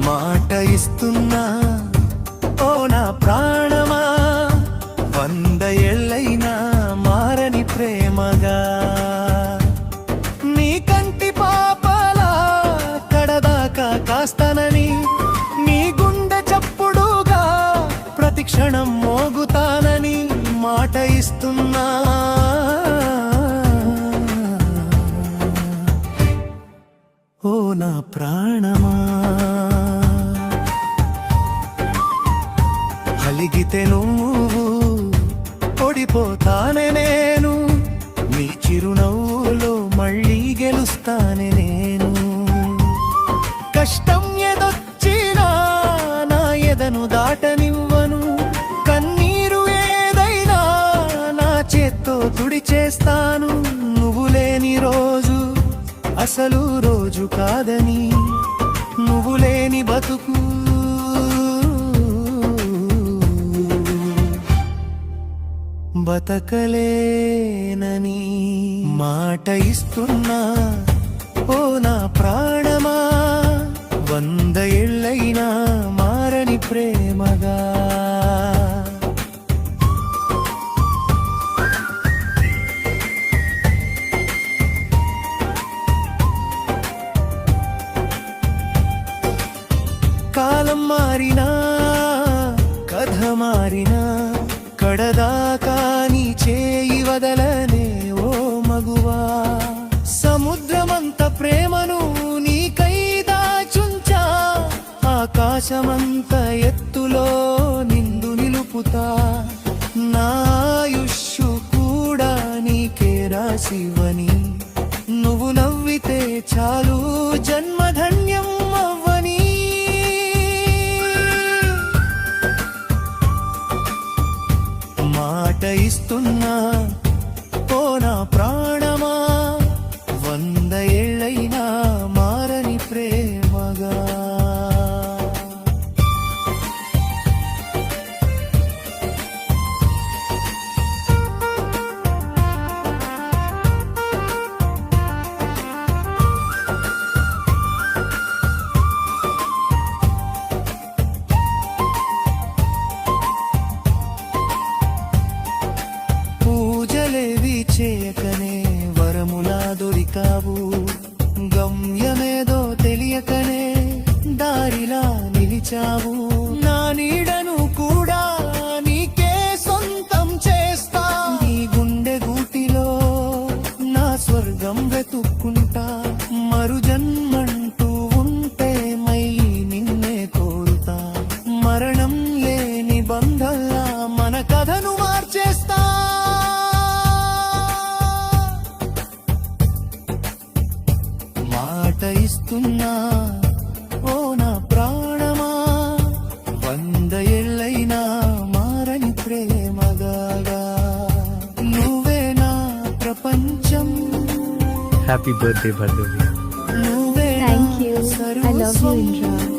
మాట ఇస్తున్నా ఓ నా ప్రాణమా, 100 ఏళ్ళైనా మారని ప్రేమగా. నీ కంటి పాపలా కడదాకా కాస్తానని, నీ గుండె చప్పుడుగా ప్రతి క్షణం మోగుతానని మాట ఇస్తున్నా. ఓ నా ప్రాణమా, అలిగితే నువ్వు ఓడిపోతానే నేను, నీ చిరునవ్వులో మళ్ళీ గెలుస్తానే నేను. కష్టం ఎదొచ్చినా నా ఎదను దాటనివ్వను, కన్నీరు ఏదైనా నా చేత్తో తుడిచేస్తాను. నువ్వు లేని రోజు అసలు రోజు కాదని, నువ్వు లేని బతుకు బతకలేనని మాట ఇస్తున్నా. ఓ నా ప్రాణమా, 100 ఏళ్ళైనా మారని ప్రేమగా. కాలం మారినా కథ మారినా కడదాకా నీ చేయి వదలనే ఓ మగువా. సముద్రమంత ప్రేమను నీకై దాచుంచా, ఆకాశమంత ఎత్తులో నిండు నిలుపుతా. నా ఆయుష్షు కూడా నీకే రాసివని, నువ్వు నవ్వితే చాలు జన్మధన్యం అవ్వని. మాట ఇస్తున్నా ఓ నా ప్రాణమా, 100 ఏళ్ళైనా మారని ప్రేమగా. పూజలేవి చేయకనే వరములా దొరికావు, గమ్యమేదో తెలియకనే దారిలా నిలిచావు. నా నీడను కూడా నీకే సొంతం చేస్తా, నీ గుండె గూటిలో నా స్వర్గం వెతుక్కుంటా. మరు జన్మంటూ ఉంటే మై నిన్నే కోరుతా, మరణం లేని బంధంలా మన కథను మార్చేస్తా. మాట ఇస్తున్నా ఓ నా ప్రాణమా, 100 ఏళ్ళైనా మారని ప్రేమగా. నువ్వే నా ప్రపంచం. Happy birthday Bhargavi. నువ్వే Thank you. I love you, సర్వస్వం. Indra.